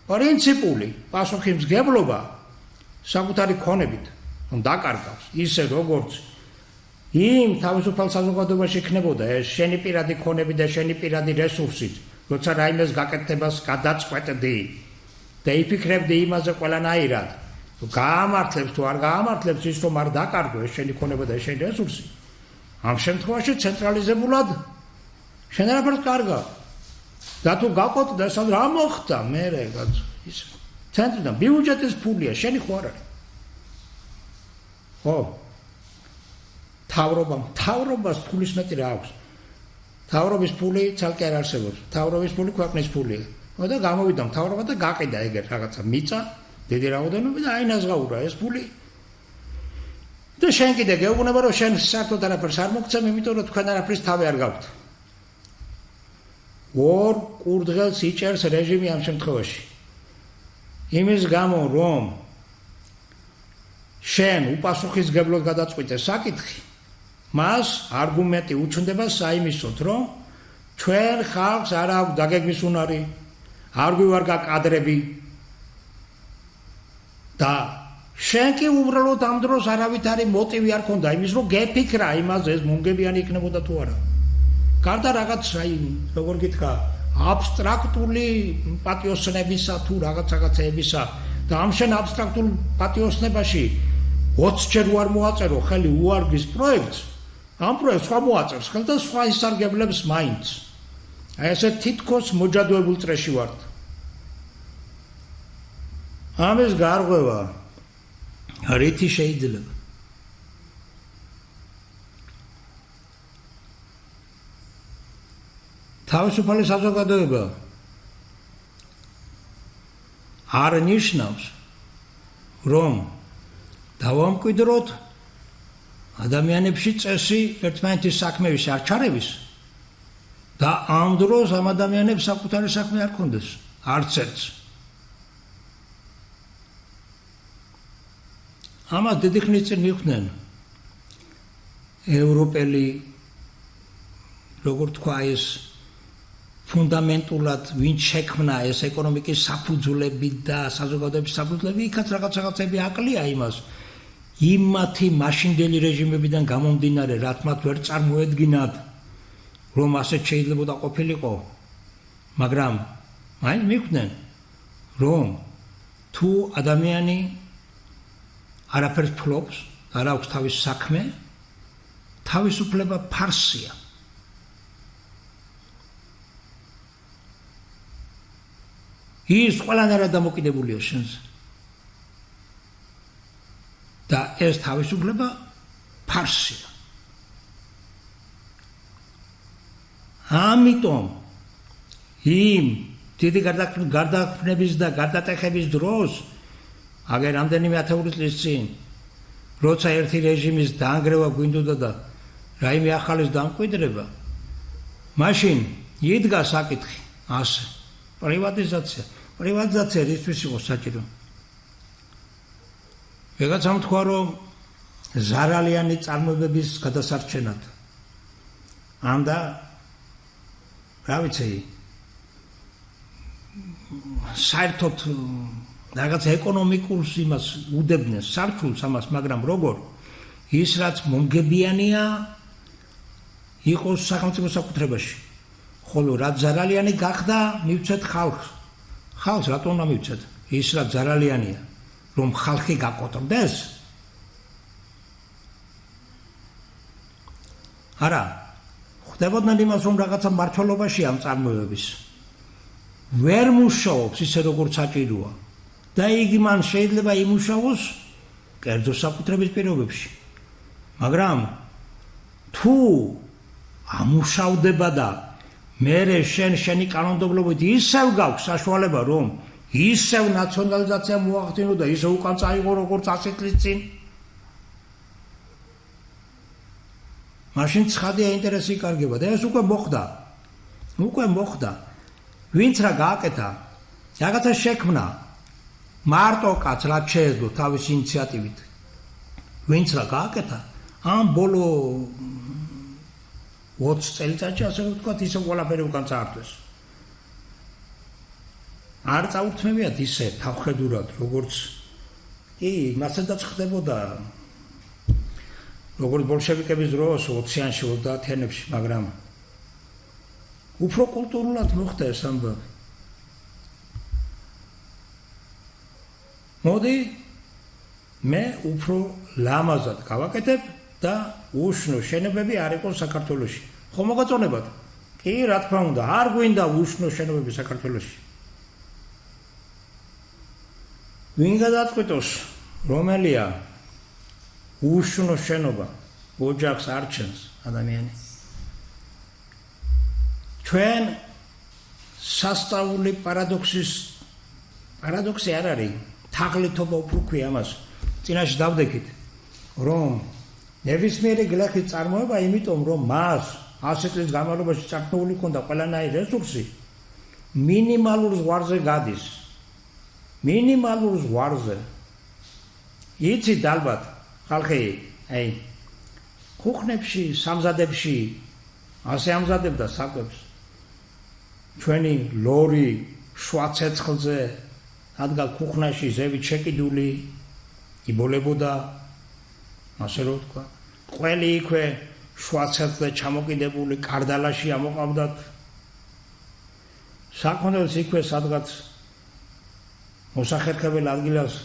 პრინციპული პასუხისმგებლობა საკუთარი ქონებით დაკარგავს, ისე როგორც იმ თავისუფალ საზოგადოებაში იქნებოდა ეს შენი პირადი ქონები და შენი პირადი რესურსით, როცა რაიმეს გაკეთებას გადაწყვეტდი და იფიქრებდი იმაზე ყველანაირად, გაამართლებს თუ არ გაამართლებს ის რომ არ დაკარგო ეს შენი ქონება და შენი რესურსი. ამ შემთხვევაში ცენტრალიზებულად შენ არაფერს კარგავ. და თუ გაყოთ და სად რა მოხდა მე ის ცენტრიდან ბიუჯეტის ფულია შენი ხო არ არის. ხო თავრობას ფულის მეტი რა აქვს. თავრობის ფული ცალკე არ არსებობს. თავრობის ფული ქვეყნის ფულია. ხო და გამოვიდა თავრობა და გაყიდა ეგერ რაღაცა მიწა დიდი რაოდენობა და აინაზღაურა ეს ფული. და შენ კიდე გეუბნება რომ შენ საერთოდ არაფერს არ მოგცემ, იმიტომ რომ თქვენ არაფრის თავი არ გაქვთ. ორ კურდღელს იჭერს რეჟიმი ამ შემთხვევაში. იმის გამო რომ შენ უპასუხისმგებლოდ გადაწყვიტე საკითხი, მას არგუმენტი უჩნდება საიმისოდ, რომ ჩვენ ხალხს არ აქვს დაგეგმის უნარი, არ გვივარგა კადრები და შენ კი უბრალოდ ამ დროს არავითარი მოტივი არ ქონდა იმის რომ გეფიქრა იმაზე ეს მომგებიანი იქნებოდა თუ არა. გარდა რაღაც როგორ გითხრა აბსტრაქტული პატიოსნებისა თუ რაღაცებისა და ამ შენ აბსტრაქტულ პატიოსნებაში 20 ჯერ უარ მოაწერო ხელი უარგის პროექტს, ამ პროექტს სხვა მოაწერს ხელ და სხვა ისარგებლებს მაინც. აი ესე თითქოს მოჯადოებულ წრეში ვართ. ამის გარღვევა რითი შეიძლება? თავისუფალი საზოგადოება არ ნიშნავს, რომ დავამკვიდროთ ადამიანებში წესი ერთმანეთის საქმეების არ ჩარევის და ამ დროს ამ ადამიანებს საკუთარი საქმე არ ქონდეს, არც ერთს. ამას დიდი ხნის წინ მივხვდნენ ევროპელი, როგორ თქვა ეს ფუნდამენტულად ვინ შექმნა ეს ეკონომიკის საფუძვლები და საზოგადოების საფუძვლები, იქაც რაღაცები აკლია იმას, იმათი მაშინდელი რეჟიმებიდან გამომდინარე, რაც მათ ვერ წარმოედგინათ, რომ ასეთ შეიძლებოდა ყოფილიყო, მაგრამ მაინც მივხვდნენ, რომ თუ ადამიანი არაფერს ფლობს, არ აქვს თავის საქმე, თავისუფლება ფარსია. ის ყველანაირად დამოკიდებულია შენზე. და ეს თავისუფლება ფარსია. ამიტომ იმ დიდი გარდაქმნების და გარდატეხების დროს აგერ რამდენიმე ათეული წლის წინ როცა ერთი რეჟიმის დაანგრევა გვინდოდა და რაიმე ახალის დამკვიდრება მაშინ იდგა საკითხი ასე პრივატიზაცია რისთვის იყო საჭირო ვიღაცამ თქვა რომ ზარალიანი წარმოებების გადასარჩენად ამდა რა ვიცი საერთოდ რაღაც ეკონომიკურს იმას უდებდნენ სარჩულს ამას მაგრამ როგორ ის რაც მომგებიანია იყოს სახელმწიფო საკუთრებაში ხოლო რაც ზარალიანი გახდა მივცეთ ხალხს რატომ უნდა მივცეთ ის რაც ზარალიანია რომ ხალხი გაკოტრდეს არა ხდებოდნენ იმას რომ რაღაცა მართლობაში ამ წარმოებების ვერ მუშაობს ისე როგორც საჭიროა და იგი მან შეიძლება იმუშაოს კერძო საკუთრების პირობებში მაგრამ თუ ამუშავდება და მერე შენი კანონმდებლობით ისევ გაქვს საშუალება რომ ისევ ნაციონალიზაცია მოახდინო და ისევ უკან წაიღო როგორც 100 წლის წინ მაშინ ცხადია ინტერესი იკარგება და ეს უკვე მოხდა ვინც რა გააკეთა რაღაცა შექმნა მარტო კაც რაც შეეძლო თავის ინიციატივით ვინც რა გააკეთა ამ ბოლო 20 წელიწადში ასე ვთქვათ ისე ყველაფერი უკან წაართვეს არ წაურთმევიათ ისე თავხედურად როგორც კი მასედაც ხდებოდა როგორც ბოლშევიკების დროს 20-იანში 30-იანებში მაგრამ უფრო კულტურულად მოხდა ეს ამბავი მოდი მე უფრო ლამაზად გავაკეთებ და უშნო შენობები არ იყოს საქართველოში ხო მოგაწონებათ კი რა თქმა უნდა არ გვინდა უშნო შენობები საქართველოში ვინ გადაწყვიტოს რომელია უშნო შენობა ოჯახს არჩენს ადამიანი ჩვენ სასწაული პარადოქსი არ არის თაღლითობა უფრო ქვია ამას წინაშე დავდექით რომ ნებისმიერი გლეხის წარმოება იმიტომ რომ მას 100 წლის განმავლობაში წარმოული ჰქონდა ყველანაირი რესურსი მინიმალურ ზღვარზე გადის მინიმალურ ზღვარზე იცით ალბათ ხალხი აი ქუხნებში სამზადებში ასე ამზადებდა საკვებს ჩვენი ლორი შუა ცეცხლზე ადგა ქუხნაში ზევით შეკიდული იბოლებოდა ასე რომ ვთქვა ყველი იქვე შუა ცეცხლზე ჩამოკიდებული კარდალაში ამოყავდათ საქონელს იქვე სადღაც მოსახერხებელ ადგილას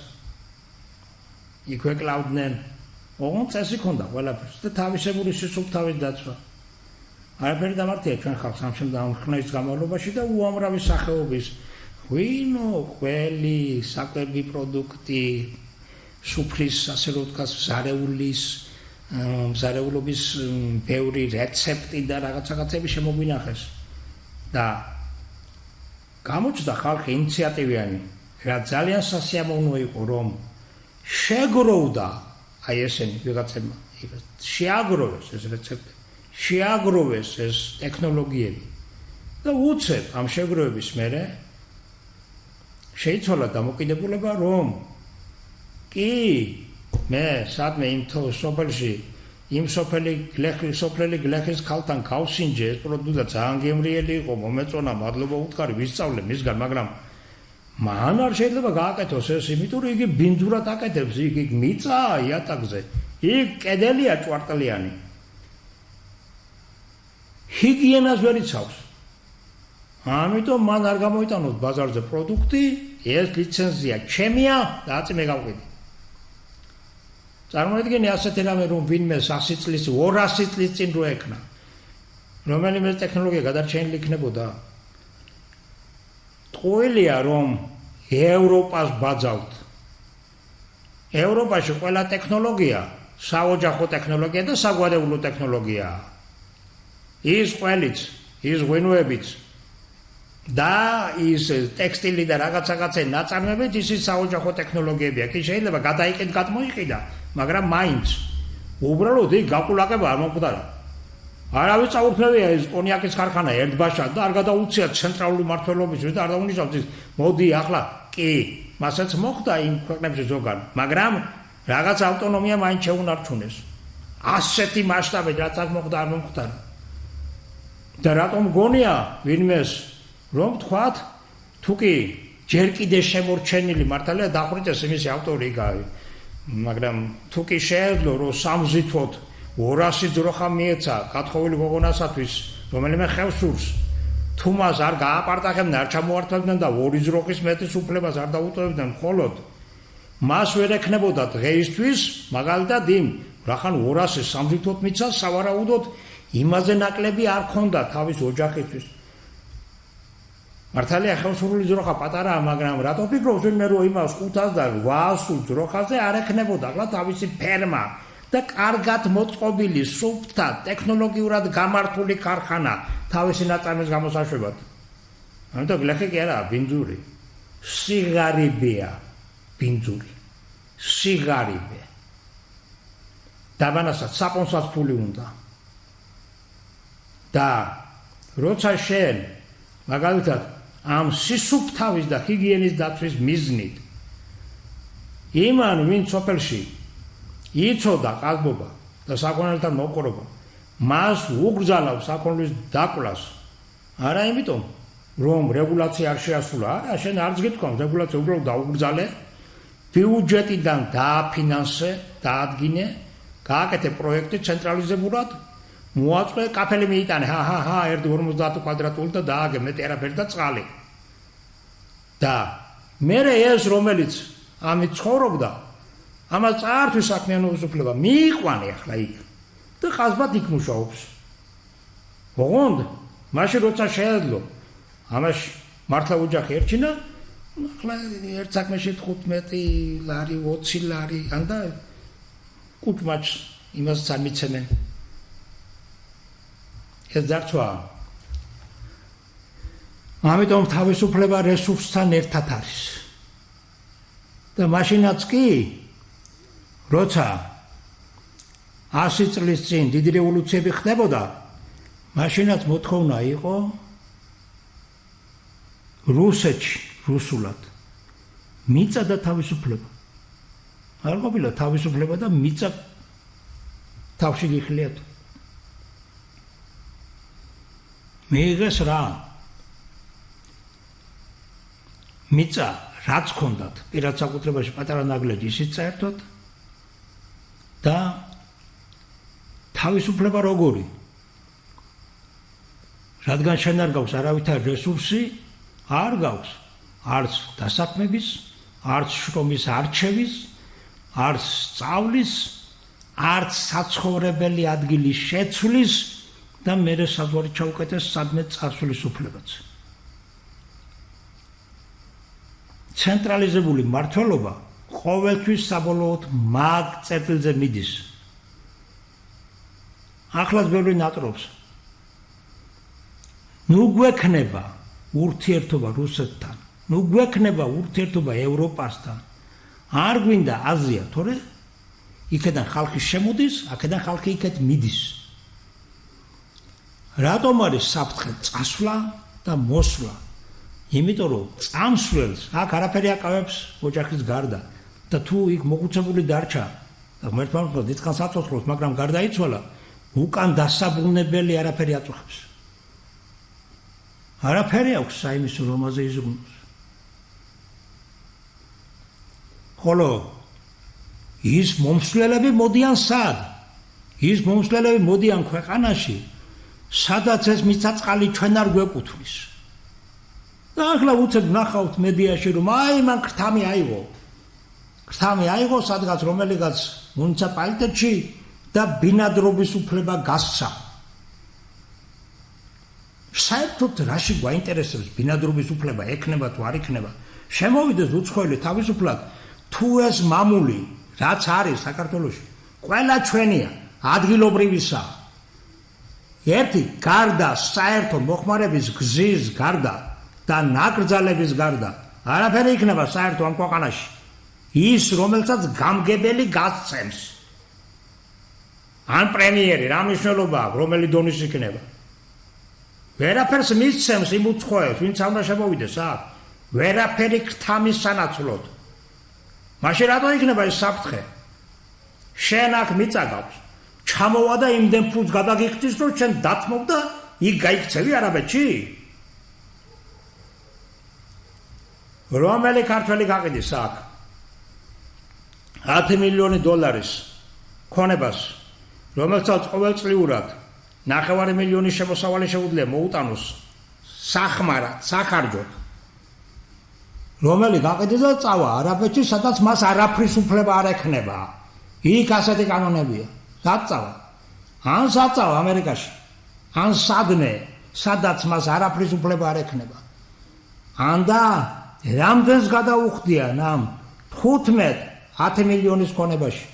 იქვე კლავდნენ ოღონდ წესი ჰქონდა ყველაფერს და თავისებური სისუფთავის დაცვა არაფერი დამართია ჩვენ ხალხს ამ ხნის განმავლობაში და უამრავი სახეობის ღვინო, ყველი, საკვები პროდუქტი, სუფრის ასე რომ ვთქვათ მზარეულობის ბევრი რეცეპტი და რაღაცები შემოგვინახეს და გამოჩნდა ხალხი ინიციატივიანი რა ძალიან სასიამოვნო იყო რომ შეგროვდა აი ესენი ვიღაცებმა შეაგროვეს ეს რეცეპტი შეაგროვეს ეს ტექნოლოგიები და უცებ ამ შეგროვების მერე შეიცვალა დამოკიდებულება რომ კი მე სადმე იმ სოფელში იმ სოფელი გლეხის ქალთან გავსინჯე ეს პროდუქტი ძალიან გემრიელი იყო მომეწონა მადლობა უთხარი ვისწავლე მისგან მაგრამ მან არ შეიძლება გააკეთოს ეს იმიტომ რომ იგი ბინძურად აკეთებს იგი მიწა იატაკზე იქ კედელია ჭვარტლიანი ჰიგიენას ვერ იცავს ამიტომ მან არ გამოიტანოს ბაზარზე პროდუქტი ეს ლიცენზია ჩემია და აწმე გავყიდი წარმოიდგინე ასეთი რამე რომ ვინმე 100 წლის 200 წლის წინ რო ეკნა რომელიმე ტექნოლოგია გადარჩენილი იქნებოდა ტყუილია რომ ევროპას ბაძავთ ევროპაში ყველა ტექნოლოგია საოჯახო ტექნოლოგია და საგვარეულო ტექნოლოგია ის ყველიც ის ღვინოებიც და ის ტექსტილი და რაღაცა ნაწარმოებიც ისიც საოჯახო ტექნოლოგიებია. კი შეიძლება გადაიყიდ გადმოიყიდა, მაგრამ მაინც უბრალოდ იქ გაკულაკება არ მომკვდარა. არავის წაურთმევია ეს კონიაკის ქარხანა ერთბაშად და არ გადაუციათ ცენტრალური მმართველობისთვის და არ დაუნიშნავს ის მოდი ახლა კი მასაც მოხდა იმ ქვეყნებში ზოგან, მაგრამ რაღაც ავტონომია მაინც შეუნარჩუნეს. ასეთი მასშტაბით რაც აქ მოხდა არ მომხდარა. და რატომ გონია ვინმეს რომ თქვათ თუ კი ჯერ კიდე შემორჩენილი მართალია დახვრიტეს იმისი ავტორი იგავი, მაგრამ თუ კი შეეძლო რომ სამზითვოდ 200 ძროხა მიეცა გათხოვილი გოგონასათვის რომელიმე ხევსურს თუ მას არ გააპარტახებდნენ არ ჩამოართმევდნენ და 2 ძროხის მეტის უფლებას არ დაუტოვებდნენ მხოლოდ მას ვერ ექნებოდა დღეისთვის მაგალითად იმ რახან 200 სამზითვოდ მიცას სავარაუდოდ იმაზე ნაკლები არ ქონდა თავის ოჯახისთვის. მართალია ხევსურული ძროხა პატარაა, მაგრამ რატო ფიქრობს ვინმე რომ იმას 500 და 800 ძროხაზე არ ექნებოდა ახლა თავისი ფერმა და კარგად მოწყობილი სუფთა ტექნოლოგიურად გამართული ქარხანა თავისი ნაწარმის გამოსაშვებად. ამიტომ გლეხი კი არა, ბინძური. სიგარიბია ბინძური. სიგარიბე. დაბანასაც საპონსაც ფული უნდა. და როცა შენ მაგალითად ამ სისუფთავის და ჰიგიენის დაცვის მიზნით იმან ვინ სოფელში იცოდა ყალბობა და საქონელთან მოყრობა მას უგრძალავს საქონლის დაკვლას არა იმიტომ რომ რეგულაცია არ შეასრულა არა შენ არც გითქვამს რეგულაცია უბრალოდ დაუგრძალე ბიუჯეტიდან დააფინანსე დაადგინე გააკეთე პროექტი ცენტრალიზებურად მოაწყვე კაფელი მიიტანე ჰა 1.50 კვადრატული და დააგე მეტი არაფერი და წყალი და მერე ეს რომელიც ამით ცხოვრობდა ამას წართვის საქმიანობის უფლება მიიყვანე ახლა იქ და ხაზბად იქ მუშაობს ოღონდ მაშინ როცა შეეძლო ამაში მართლა ოჯახი ერჩინა ახლა ერთ საქმეში 15 ლარი 20 ლარი ანდა კუჭმაч იმას სამიცემენ ეს დარწვა ამიტომ თავისუფლება რესურსთან ერთად არის და მაშინაც კი როცა 100 წლის წინ დიდი რევოლუციები ხდებოდა მაშინაც მოთხოვნა იყო რუსეთში რუსულად მიწა და თავისუფლება არ ყოფილა თავისუფლება და მიწა თავში გიხლიათ მიიღეს რა მიწა რაც ქონდათ პირად საკუთრებაში პატარა ნაგლეჯი ისიც საერთოდ და თავისუფლება როგორი რადგან შენ არ გაქვს არავითარ რესურსი არ გაქვს არც დასაქმების არც შრომის არჩევის არც სწავლის არც საცხოვრებელი ადგილის შეცვლის და მერე საზღვარი ჩაუკეთეს სადმე წასვლის უფლებაც ცენტრალიზებული მმართველობა ყოველთვის საბოლოოდ მაგ წერტილზე მიდის ახლაც ბევრი ნატრობს ნუ გვექნება ურთიერთობა რუსეთთან ნუ გვექნება ურთიერთობა ევროპასთან არ გვინდა აზია თორე იქიდან ხალხი შემოდის აქედან ხალხი იქეთ მიდის რატომ არის საფრთხე წასვლა და მოსვლა იმიტომ რომ წამსვლელს აქ არაფერი აკავებს ოჯახის გარდა და თუ იქ მოხუცებული დარჩა და მერტმალო დიდხანს აწოცხლოს მაგრამ გარდაიცვალა უკან დასაბრუნებელი არაფერი აწუხებს არაფერი აქვს საიმისო რომაზე იზრუნოს ხოლო ის მომსვლელები მოდიან სად ის მომსვლელები მოდიან ქვეყანაში სადაც ეს მიწაწყალი ჩვენ არ გვეკუთვნის და ახლა უცებ ნახავთ მედიაში რომ აი მან ქრთამი აიღო სადღაც რომელიღაც მუნიციპალიტეტში და ბინადრობის უფლება გასცა საერთოდ რაში გვაინტერესებს ბინადრობის უფლება ექნება თუ არ იქნება შემოვიდეს უცხოელი თავისუფლად თუ ეს მამული რაც არის საქართველოში ყველა ჩვენია ადგილობრივისა ერთი გარდა საერთო მოხმარების გზის გარდა და ნაკრძალების გარდა არაფერი იქნება საერთო ამ ქვეყანაში ის რომელსაც გამგებელი გასცემს ან პრემიერი რა მნიშვნელობა აქვს რომელი დონის იქნება ვერაფერს მისცემს იმ უცხოებს ვინც უნდა შემოვიდეს აქ ვერაფერი ქრთამის სანაცვლოდ მაშინ რატო იქნება ეს საფრთხე შენ აქ მიწა გაქვს ჩამოვა და იმდენ ფულს გადაგიხდის რომ შენ დათმობ და იქ გაიქცევი არაბეთში რომელი ქართველი გაყიდის აქ 10 მილიონი დოლარის ქონებას რომელსაც ყოველწლიურად 9 მილიონი შემოსავალი შეუძლია მოუტანოს სახმარად სახარჯოდ რომელი გაყიდის და წავა არაბეთში სადაც მას არაფრის უფლება არ ექნება იქ ასეთი კანონებია საწავა ან საწავა ამერიკაში ან სადნე სადაც მას არაფრის უფლება არ ექნება ან და რამდენს გადაუხდიან ამ 15-10 მილიონის ქონებაში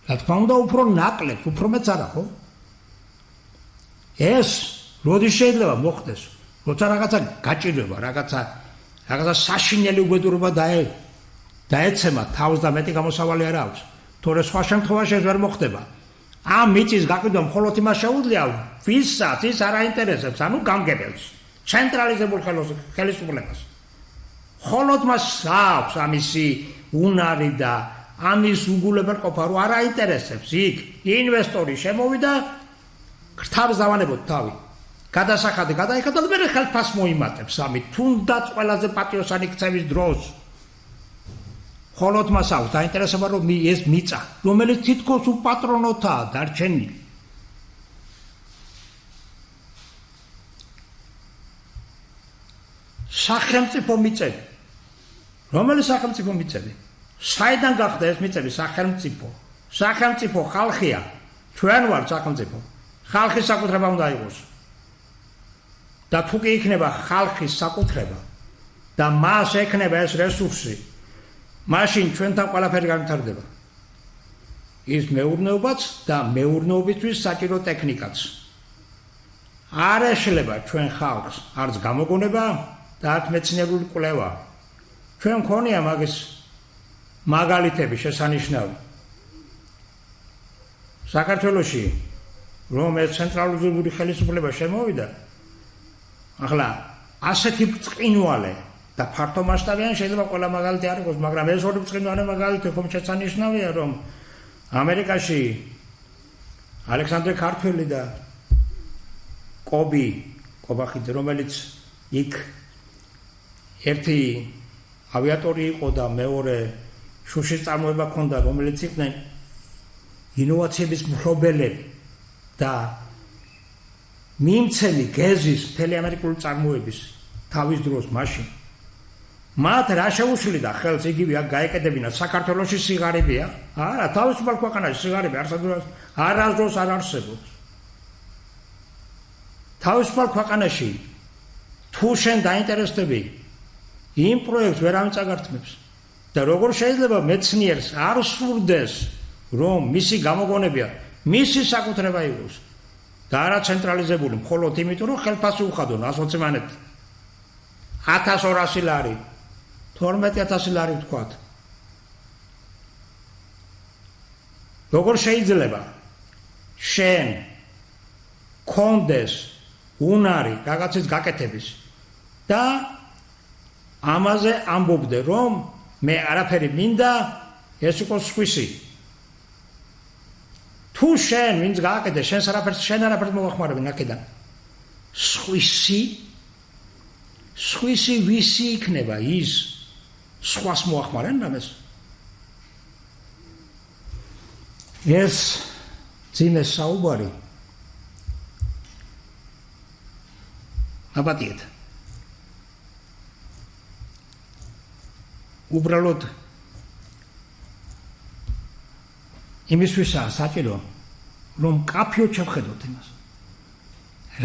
რა თქმა უნდა უფრო ნაკლებს უფრო მეც არა ხო ეს როდის შეიძლება მოხდეს როცა რაღაცა გაჭირდება რაღაცა საშინელი უგედურობა დაეცემა თავს და მეტი გამოსავალი არ აქვს თორე სხვა შემთხვევაში ეს ვერ მოხდება ამ მიწის გაყიდვა მხოლოდ იმას შეუძლია ვისაც ის არ აინტერესებს ანუ გამგებელს ცენტრალიზებულ ხელისუფლებას მხოლოდ მას აქვს ამისი უნარი და ამის უგულებელყოფა რომ არ აინტერესებს იქ ინვესტორი შემოვიდა ქრთავს დავანებოთ თავი გადასახადი გადაიხადა და მე ხელფას მოიმატებს ამით თუნდაც ყველაზე პატიოსანი ქცევის დროს მხოლოდ მას აქვს დაინტერესება რომ ეს მიწა რომელიც თითქოს უპატრონოთაა დარჩენილი სახელმწიფო მიწები რომელი სახელმწიფო მიწები საიდან გახდა ეს მიწები სახელმწიფო ხალხია ჩვენ ვართ სახელმწიფო ხალხის საკუთრება უნდა იყოს და თუ კი იქნება ხალხის საკუთრება და მას ექნება ეს რესურსი მაშინ ჩვენთან ყველაფერი განვითარდება ის მეურნეობაც და მეურნეობისთვის საჭირო ტექნიკაც არ ეშლება ჩვენ ხალხს არც გამოგონება და არც მეცნიერული კვლევა ჩვენ მქონია მაგის მაგალითები შესანიშნავი საქართველოში რომ ეს ცენტრალიზებული ხელისუფლება შემოვიდა ახლა ასეთი ბრწყინვალე და ფართო მასშტაბიანი შეიძლება ყველა მაგალითი არ იყოს მაგრამ ეს ორი ბრწყინვალე მაგალითი ხომ შესანიშნავია რომ ამერიკაში ალექსანდრე ქართველი და კობახიძე რომელიც იქ ერთი ავიატორი იყო და მეორე შუშის წარმოება ჰქონდა რომელიც იყვნენ ინოვაციების მფლობელები და მიმცემი გეზის მთელი ამერიკული წარმოების თავის დროს მაშინ მათ რა შეუშლიდა ხელს იგივე აქ გაეკედებინათ საქართველოში სიგარებია არა თავისუფალ ქვეყანაში სიგარები არასდროს არ არსებობს თავისუფალ ქვეყანაში თუ შენ დაინტერესდები იმ პროექტს ვერავინ წაგართმევს და როგორ შეიძლება მეცნიერს არ სურდეს რომ მისი გამოგონებია მისი საკუთრება იყოს და არა ცენტრალიზებული მხოლოდ იმიტომ რომ ხელფასი უხადონ 120 მანეთი 1200 ლარი 12000 ლარი ვთქვათ როგორ შეიძლება შენ კონდეს უნარი რაღაცის გაკეთების და ამაზე ამბობდე რომ მე არაფერი მინდა ეს იყოს სხვისი თუ შენ ვინც გააკეთე შენ არაფერს მოახმარებენ აქედან სხვისი ვისი იქნება ის სხვას მოახმარენ რამეს ეს ძიმე საუბარი აბატიეთ უბრალოდ იმისთვისაა საჭირო რომ კაფიოდ შევხედოთ იმას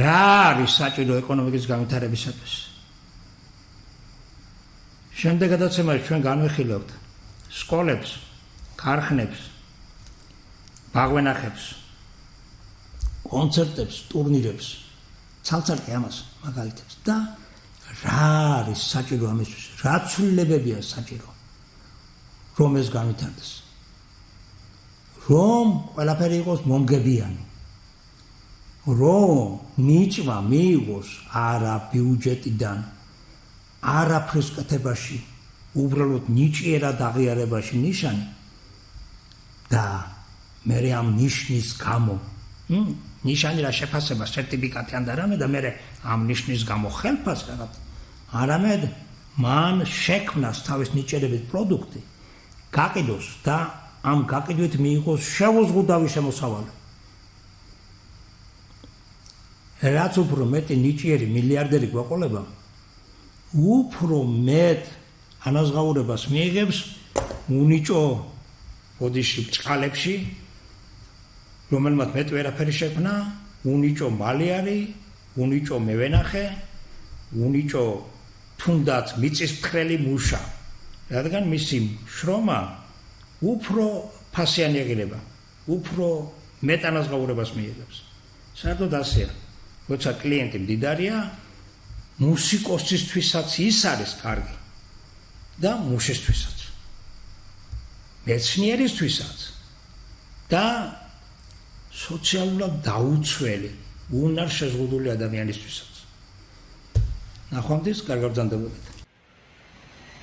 რა არის საჭირო ეკონომიკის განვითარებისათვის შემდეგადაცემაში ჩვენ განვიხილავთ სკოლებს, ქარხნებს, ბაღვენახებს, კონცერტებს, ტურნირებს, ცალ-ცალკე ამას მაგალითებს და რა არის საჭირო ამისთვის? რა ცვლილებებია საჭირო? რომ ეს განვითარდეს. რომ ყველაფერი იყოს მომგებიანი. რომ ნიჭმა მიიღოს არა ბიუჯეტიდან, არა ფრესკეთებაში, უბრალოდ ნიჭიერად აღიარებაში ნიშანი და მე ამ ნიშნის გამო ნიშანი რა შეფასება, სერტიფიკატი ან და რამე და მე ამ ნიშნის გამო ხელფას რაღაც არამედ მან შექმნას თავის ნიჭიერებით პროდუქტი, გაყიდოს და ამ გაყიდვით მიიღოს შეუზღუდავი შემოსავალი. რაც უფრო მეტი ნიჭიერი მილიარდერი გვეყოლება, უფრო მეტ ანაზღაურებას მიიღებს უნიჭო ბოდიში ბჭყალებში, რომელმაც მეტ ვერაფერი შექმნა, უნიჭო მალი არის, უნიჭო მევენახე, უნიჭო თუნდაც მიწისფრთხელი მუშა, რადგან მისი შრომა უფრო ფასიანი ეღირება, უფრო მეტ ანაზღაურებას მიიღებს. საერთოდ ასეა. როცა კლიენტი მდიდარია, მუსიკოსისთვისაც ის არის კარგი და მუშისთვისაც, მეცნიერისთვისაც და სოციალურად დაუცველი, უნარ შეზღუდული ადამიანისთვისაც. ნახვამდის, კარგ ბრძანდებოდეთ.